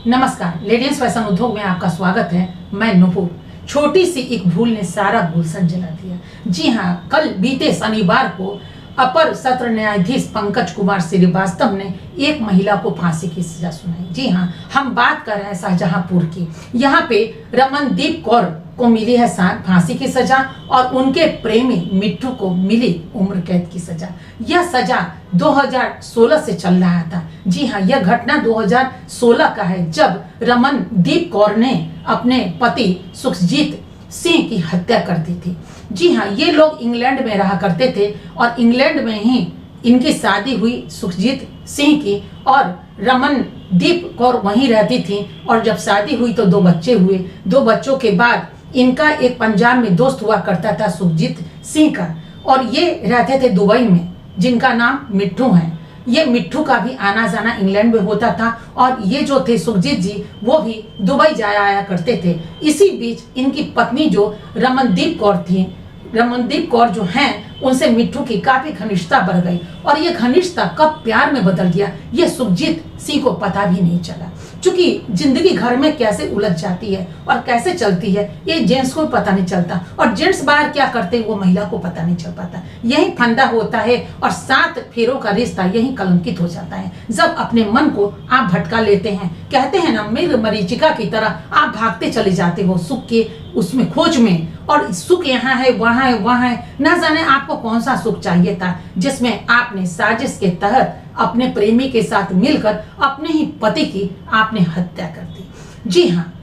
नमस्कार, ladies fashion उद्योग में आपका स्वागत है। मैं नुपुर। छोटी सी एक भूल ने सारा गुलशन जला दिया। जी हाँ, कल बीते शनिवार को अपर सत्र न्यायाधीश पंकज कुमार श्रीवास्तव ने एक महिला को फांसी की सजा सुनाई। जी हाँ, हम बात कर रहे हैं शाहजहांपुर की। यहाँ पे रमनदीप कौर को मिली है फांसी की सजा और उनके प्रेमी मिट्ठू को मिली उम्र कैद की सजा। यह सजा 2016 से चल रहा था। जी हाँ, यह घटना 2016 का है, जब रमनदीप कौर ने अपने पति सुखजीत सिंह की हत्या कर दी थी। जी हाँ, ये लोग इंग्लैंड में रहा करते थे और इंग्लैंड में ही इनकी शादी हुई सुखजीत सिंह की और रमनदीप कौर वहीं रहती थी। और जब शादी हुई तो 2 बच्चे हुए। 2 बच्चों के बाद इनका एक पंजाब में दोस्त हुआ करता था सुखजीत सिंह का, और ये रहते थे दुबई में, जिनका नाम मिट्ठू है। ये मिट्ठू का भी आना जाना इंग्लैंड में होता था और ये जो थे सुखजीत जी, वो भी दुबई जाया आया करते थे। इसी बीच इनकी पत्नी जो रमनदीप कौर थी, रमनदीप कौर जो हैं, उनसे मिट्ठू की काफी घनिष्ठता बढ़ गई और ये घनिष्ठता कब प्यार में बदल गया, ये सुखजीत सिंह को पता भी नहीं चला। क्योंकि जिंदगी घर में कैसे उलझ जाती है और कैसे चलती है, ये जेंट्स को पता नहीं चलता, और जेंट्स बाहर क्या करते हैं वो महिला को पता नहीं चल पाता। यही फंदा होता है और 7 फेरों का रिश्ता यही कलंकित हो जाता है, जब अपने मन को आप भटका लेते हैं। कहते हैं ना, मृग मरीचिका की तरह आप भागते चले जाते हो सुख के उसमें खोज में, और सुख यहाँ है वहाँ है वहाँ है। न जाने आपको कौन सा सुख चाहिए था, जिसमें आपने साजिश के तहत अपने प्रेमी के साथ मिलकर अपने ही पति की आपने हत्या कर दी। जी हाँ,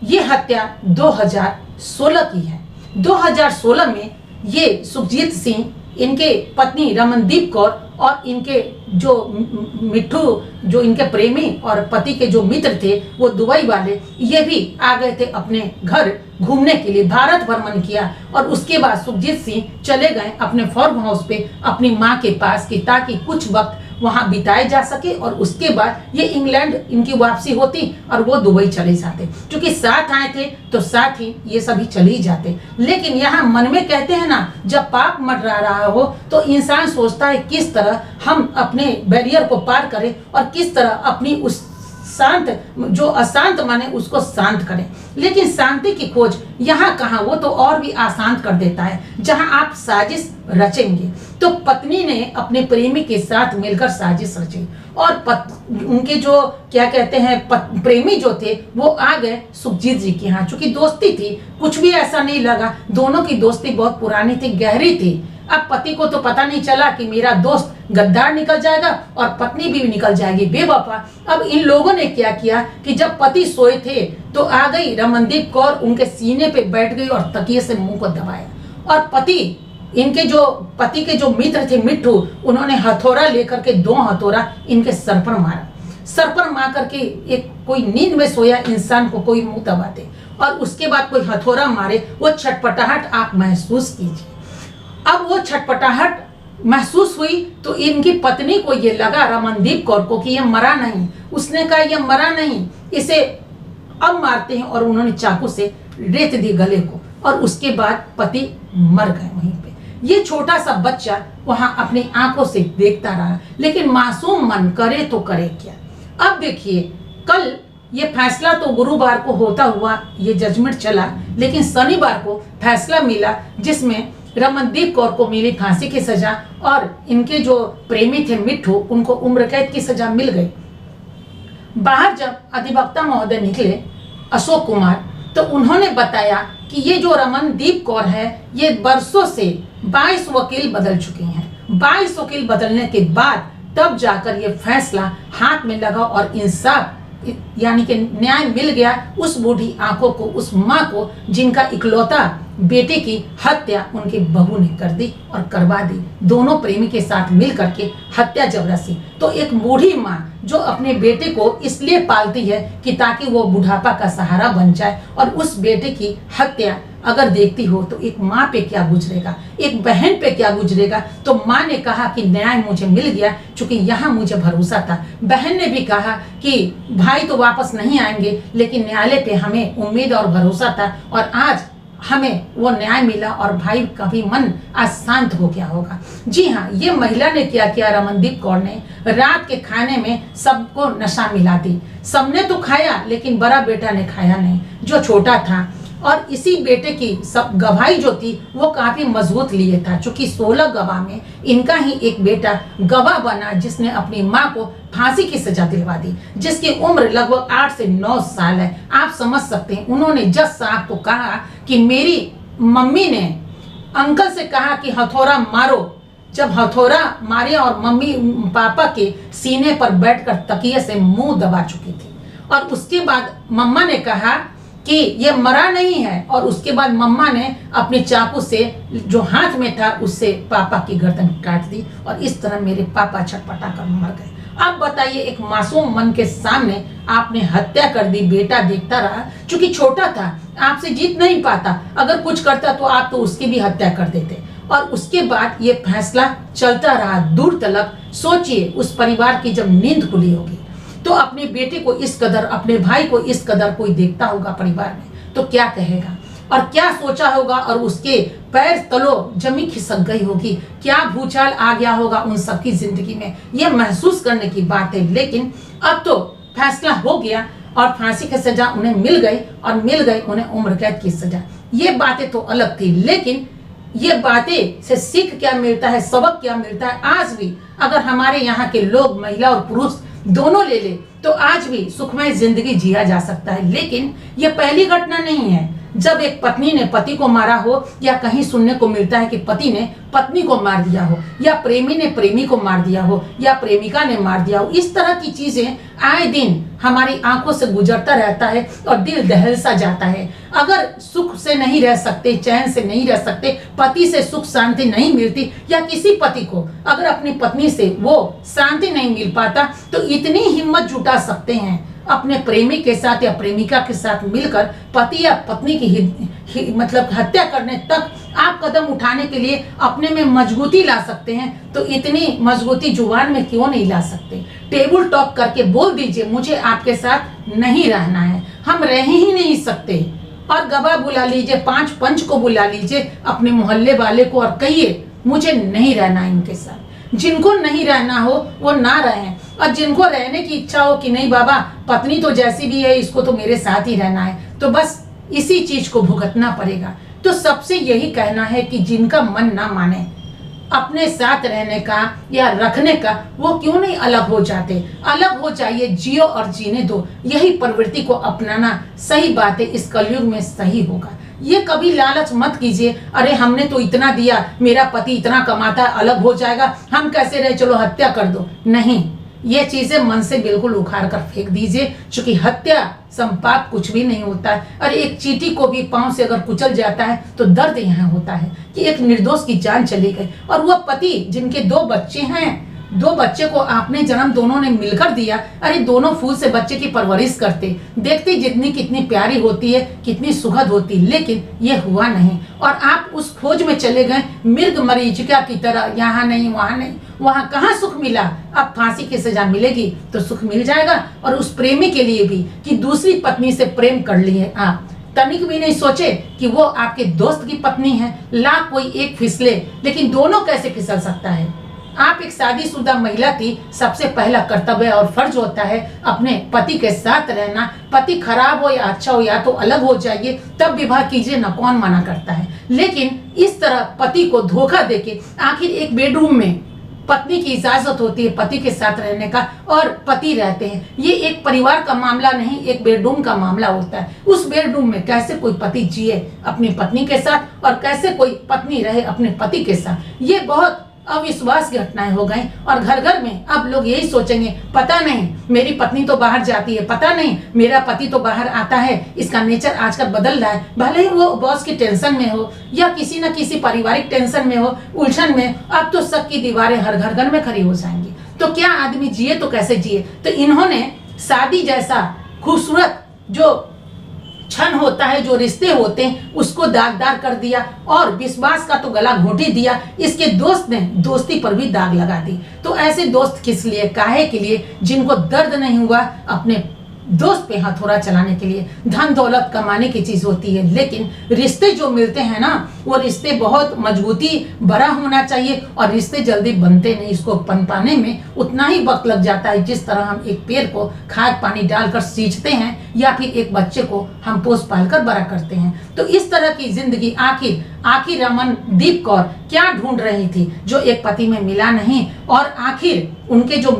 ये हत्या 2016 की है। 2016 में ये सुखजीत सिंह, इनके पत्नी रमनदीप कौर और इनके जो मिट्ठू, जो इनके प्रेमी और पति के जो मित्र थे वो दुबई वाले, ये भी आ गए थे अपने घर घूमने के लिए। भारत भ्रमण किया और उसके बाद सुखजीत सिंह चले गए अपने फार्म हाउस पे अपनी माँ के पास की, ताकि कुछ वक्त वहां बिताए जा सके और उसके बाद ये इंग्लैंड इनकी वापसी होती और वो दुबई चले जाते। क्योंकि साथ आए थे तो साथ ही ये सभी चले जाते। लेकिन यहाँ मन में कहते हैं ना, जब पाप मंडरा रहा हो तो इंसान सोचता है किस तरह हम अपने बैरियर को पार करें और किस तरह अपनी उस शांत, जो अशांत माने उसको शांत करें। लेकिन शांति की खोज यहाँ कहाँ, वो तो और भी आसान कर देता है। जहाँ आप साजिश रचेंगे, तो पत्नी ने अपने प्रेमी के साथ मिलकर साजिश रची और उनके जो क्या कहते हैं प्रेमी जो थे वो आ गए सुखजीत जी के यहाँ। चूंकि दोस्ती थी, कुछ भी ऐसा नहीं लगा, दोनों की दोस्ती बहुत पुरानी थी, गहरी थी। अब पति को तो पता नहीं चला कि मेरा दोस्त गद्दार निकल जाएगा और पत्नी भी निकल जाएगी बेवफा। अब इन लोगों ने क्या किया कि जब पति सोए थे तो आ गई रमनदीप कौर, उनके सीने पे बैठ गई और तकिए से मुंह को दबाया, और पति के जो मित्र थे मिट्ठू, उन्होंने हथौड़ा लेकर के 2 हथौड़ा इनके सर पर मारा। सर पर मार करके, एक कोई नींद में सोया इंसान को कोई मुंह दबा दे और उसके बाद कोई हथौड़ा मारे, वो छटपटाहट आप महसूस कीजिए। अब वो छटपटाहट महसूस हुई तो इनकी पत्नी को ये लगा, रमनदीप कौर को, कि ये मरा नहीं। उसने कहा ये मरा नहीं, इसे अब मारते हैं, और उन्होंने चाकू से रेत दी गले को और उसके बाद पति मर गए वहीं पे। ये छोटा सा बच्चा वहां अपनी आंखों से देखता रहा, लेकिन मासूम मन करे तो करे क्या। अब देखिए, कल ये फैसला तो गुरुवार को होता हुआ ये जजमेंट चला, लेकिन शनिवार को फैसला मिला जिसमें रमनदीप कौर को मिली फांसी की सजा और इनके जो प्रेमी थे मिट्ठू, उनको उम्र कैद की सजा मिल गई। बाहर जब अधिवक्ता महोदय निकले अशोक कुमार, तो उन्होंने बताया कि ये जो रमनदीप कौर है, ये बरसों से 22 वकील बदल चुके हैं। 22 वकील बदलने के बाद तब जाकर ये फैसला हाथ में लगा और इंसाफ यानी कि न्याय मिल गया उस बूढ़ी आंखों को, उस माँ को, जिनका इकलौता बेटे की हत्या उनके बहू ने कर दी और करवा दी। दोनों प्रेमी के साथ मिल करके हत्या जबरदस्ती। तो एक बूढ़ी माँ जो अपने बेटे को इसलिए पालती है कि ताकि वो बुढ़ापा का सहारा बन जाए, और उस बेटे की हत्या अगर देखती हो तो एक माँ पे क्या गुजरेगा, एक बहन पे क्या गुजरेगा। तो माँ ने कहा कि न्याय मुझे मिल गया, क्योंकि यहाँ मुझे भरोसा था। बहन ने भी कहा कि भाई तो वापस नहीं आएंगे, लेकिन न्यायालय पे हमें उम्मीद और भरोसा था, और आज हमें वो न्याय मिला और भाई का भी मन आज शांत हो गया होगा। जी हाँ, ये महिला ने क्या किया, रमनदीप कौर ने रात के खाने में सबको नशा मिला दी। सबने तो खाया लेकिन बड़ा बेटा ने खाया नहीं, जो छोटा था। और इसी बेटे की सब गवाही जो थी वो काफी मजबूत लिए था, क्योंकि 16 गवाह में इनका ही एक बेटा गवाह बना, जिसने अपनी माँ को फांसी की सजा दिलवा दी, जिसकी उम्र लगभग 8 से 9 साल है। आप समझ सकते हैं, उन्होंने जज साहब को कहा कि मेरी मम्मी ने अंकल से कहा कि हथौड़ा मारो। जब हथौड़ा मारे और मम्मी पापा के सीने पर बैठकर तकिए से मुंह दबा चुकी थी, और उसके बाद मम्मा ने कहा कि ये मरा नहीं है, और उसके बाद मम्मा ने अपने चाकू से जो हाथ में था उससे पापा की गर्दन काट दी, और इस तरह मेरे पापा छटपटा कर मर गए। अब बताइए, एक मासूम मन के सामने आपने हत्या कर दी। बेटा देखता रहा, क्योंकि छोटा था, आपसे जीत नहीं पाता, अगर कुछ करता तो आप तो उसकी भी हत्या कर देते। और उसके बाद ये फैसला चलता रहा दूर तलक। सोचिए, उस परिवार की जब नींद खुली होगी तो अपने बेटे को इस कदर, अपने भाई को इस कदर कोई देखता होगा परिवार में, तो क्या कहेगा और क्या सोचा होगा, और उसके पैर तलों जमीन खिसक गई होगी, क्या भूचाल आ गया होगा उन सबकी जिंदगी में। यह महसूस करने की बात है। लेकिन अब तो फैसला हो गया और फांसी की सजा उन्हें मिल गई, और मिल गई उन्हें उम्र कैद की सजा। ये बातें तो अलग थी, लेकिन ये बातें से सीख क्या मिलता है, सबक क्या मिलता है। आज भी अगर हमारे यहाँ के लोग, महिला और पुरुष दोनों ले ले, तो आज भी सुखमय जिंदगी जिया जा सकता है। लेकिन यह पहली घटना नहीं है जब एक पत्नी ने पति को मारा हो, या कहीं सुनने को मिलता है कि पति ने पत्नी को मार दिया हो, या प्रेमी ने प्रेमी को मार दिया हो, या प्रेमिका ने मार दिया हो। इस तरह की चीजें आए दिन हमारी आंखों से गुजरता रहता है और दिल दहल सा जाता है। अगर सुख से नहीं रह सकते, चैन से नहीं रह सकते, पति से सुख शांति नहीं मिलती, या किसी पति को अगर अपनी पत्नी से वो शांति नहीं मिल पाता, तो इतनी हिम्मत जुटा सकते हैं अपने प्रेमी के साथ या प्रेमिका के साथ मिलकर पति या पत्नी की मतलब हत्या करने तक आप कदम उठाने के लिए अपने में मजबूती ला सकते हैं। तो इतनी मजबूती जुबान में क्यों नहीं ला सकते? टेबल टॉक करके बोल दीजिए, मुझे आपके साथ नहीं रहना है, हम रह ही नहीं सकते। और गवाह बुला लीजिए, 5 पंच को बुला लीजिए, अपने मोहल्ले वाले को, और कहिए मुझे नहीं रहना इनके साथ। जिनको नहीं रहना हो वो ना रहें, और जिनको रहने की इच्छा हो कि नहीं बाबा, पत्नी तो जैसी भी है, इसको तो मेरे साथ ही रहना है, तो बस इसी चीज को भुगतना पड़ेगा। तो सबसे यही कहना है कि जिनका मन ना माने अपने साथ रहने का या रखने का, वो क्यों नहीं अलग हो जाते। अलग हो जाइए, जियो और जीने दो। यही प्रवृत्ति को अपनाना सही बात है, इस कलयुग में सही होगा। ये कभी लालच मत कीजिए, अरे हमने तो इतना दिया, मेरा पति इतना कमाता है, अलग हो जाएगा, हम कैसे रहे, चलो हत्या कर दो। नहीं, ये चीजें मन से बिल्कुल उखाड़ कर फेंक दीजिए, क्योंकि हत्या संपाप कुछ भी नहीं होता है। और एक चींटी को भी पांव से अगर कुचल जाता है तो दर्द यहाँ होता है कि एक निर्दोष की जान चली गई। और वह पति जिनके 2 बच्चे हैं, 2 बच्चे को आपने जन्म दोनों ने मिलकर दिया, अरे दोनों फूल से बच्चे की परवरिश करते, देखते जितनी कितनी प्यारी होती है, कितनी सुखद होती, लेकिन ये हुआ नहीं। और आप उस खोज में चले गए मृग मरीचिका की तरह, यहाँ नहीं वहाँ नहीं, वहाँ कहाँ सुख मिला। अब फांसी की सजा मिलेगी तो सुख मिल जाएगा। और उस प्रेमी के लिए भी कि दूसरी पत्नी से प्रेम कर लिए, आप तनिक भी नहीं सोचे कि वो आपके दोस्त की पत्नी है, लाख कोई एक फिसले, लेकिन दोनों कैसे फिसल सकता है। आप एक शादीशुदा महिला थी, सबसे पहला कर्तव्य और फर्ज होता है अपने पति के साथ रहना। पति खराब हो या अच्छा हो, या तो अलग हो जाइए, तब विवाह कीजिए ना, कौन मना करता है। लेकिन इस तरह पति को धोखा देके, आखिर एक बेडरूम में पत्नी की इजाजत होती है पति के साथ रहने का, और पति रहते हैं। ये एक परिवार का मामला नहीं, एक बेडरूम का मामला होता है। उस बेडरूम में कैसे कोई पति जिए अपनी पत्नी के साथ, और कैसे कोई पत्नी रहे अपने पति के साथ। ये बहुत अविश्वास की घटनाएं हो गई। और घर घर में अब लोग यही सोचेंगे, पता नहीं मेरी पत्नी तो बाहर जाती है, पता नहीं मेरा पति तो बाहर आता है, इसका नेचर आजकल बदल रहा है। भले ही वो बॉस की टेंशन में हो या किसी न किसी पारिवारिक टेंशन में हो, उलझन में, अब तो सबकी दीवारें हर घर में खड़ी हो जाएंगी। तो क्या आदमी जिए तो कैसे जिए। तो इन्होंने शादी जैसा खूबसूरत जो क्षण होता है, जो रिश्ते होते हैं, उसको दागदार कर दिया, और विश्वास का तो गला घोट ही दिया। इसके दोस्त ने दोस्ती पर भी दाग लगा दी। तो ऐसे दोस्त किस लिए, काहे के लिए, जिनको दर्द नहीं हुआ अपने दोस्त पे हथौड़ा चलाने के लिए, धन दौलत कमाने की चीज होती है, लेकिन रिश्ते जो मिलते हैं ना, वो रिश्ते बहुत मजबूती बड़ा होना चाहिए और रिश्ते जल्दी बनते नहीं। इसको पनपाने में उतना ही वक्त लग जाता है जिस तरह हम एक पेड़ को खाद पानी डालकर सींचते हैं या फिर एक बच्चे को हम पोस पाल कर बड़ा करते हैं। तो इस तरह की जिंदगी आखिर रमनदीप कौर क्या ढूंढ रही थी जो एक पति में मिला नहीं, और आखिर उनके जो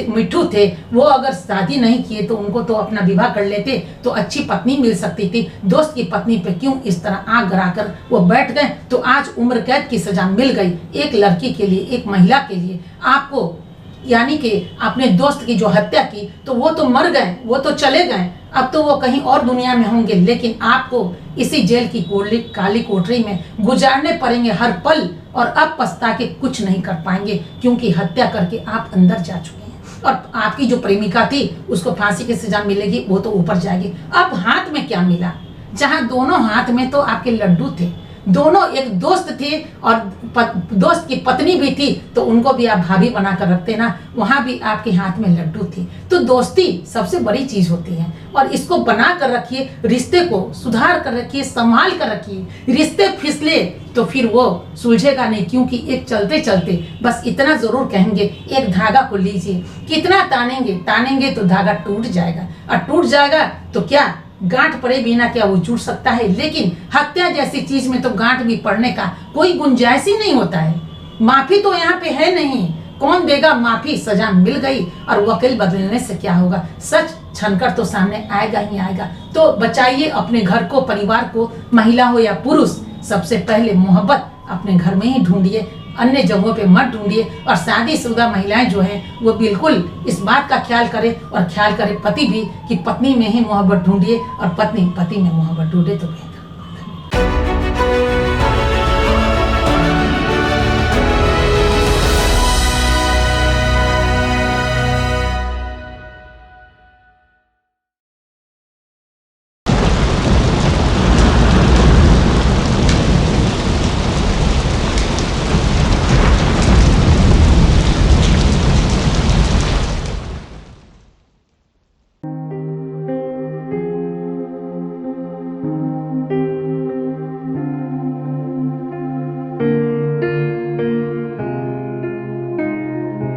मिट्ठू थे वो अगर शादी नहीं किए तो उनको तो अपना विवाह कर लेते तो अच्छी पत्नी मिल सकती थी। दोस्त की पत्नी पे क्यों इस तरह आग गिराकर वो बैठ गए? तो आज उम्र कैद की सजा मिल गई एक लड़की के लिए, एक महिला के लिए। आपको यानी कि अपने दोस्त की जो हत्या की तो वो तो मर गए, वो तो चले गए, अब तो वो कहीं और दुनिया में होंगे, लेकिन आपको इसी जेल की काली कोठरी में गुजारने पड़ेंगे हर पल, और अब पछता के कुछ नहीं कर पाएंगे क्योंकि हत्या करके आप अंदर जा चुके हैं। और आपकी जो प्रेमिका थी उसको फांसी की सजा मिलेगी, वो तो ऊपर जाएगी। अब हाथ में क्या मिला? जहां दोनों हाथ में तो आपके लड्डू थे, दोनों एक दोस्त थे और दोस्त की पत्नी भी थी, तो उनको भी आप भाभी बनाकर रखते ना, वहां भी आपके हाथ में लड्डू थी। तो दोस्ती सबसे बड़ी चीज होती है और इसको बना कर रखिए, रिश्ते को सुधार कर रखिए, संभाल कर रखिए। रिश्ते फिसले तो फिर वो सुलझेगा नहीं, क्योंकि एक चलते चलते बस इतना जरूर कहेंगे, एक धागा को लीजिए, कितना तानेंगे तो धागा टूट जाएगा, और टूट जाएगा तो क्या गांठ पड़े बिना क्या वो जुड़ सकता है? लेकिन हत्या जैसी चीज में तो गांठ भी पड़ने का कोई गुंजाइश ही नहीं होता है। माफी तो यहाँ पे है नहीं, कौन देगा माफी? सजा मिल गई और वकील बदलने से क्या होगा? सच छनकर तो सामने आएगा ही आएगा। तो बचाइए अपने घर को, परिवार को, महिला हो या पुरुष, सबसे पहले मोहब्बत अपने घर में ही ढूंढिए, अन्य जगहों पे मत ढूंढिए। और शादीशुदा महिलाएं जो हैं वो बिल्कुल इस बात का ख्याल करें, और ख्याल करे पति भी कि पत्नी में ही मोहब्बत ढूंढिए और पत्नी पति में मोहब्बत ढूंढे तो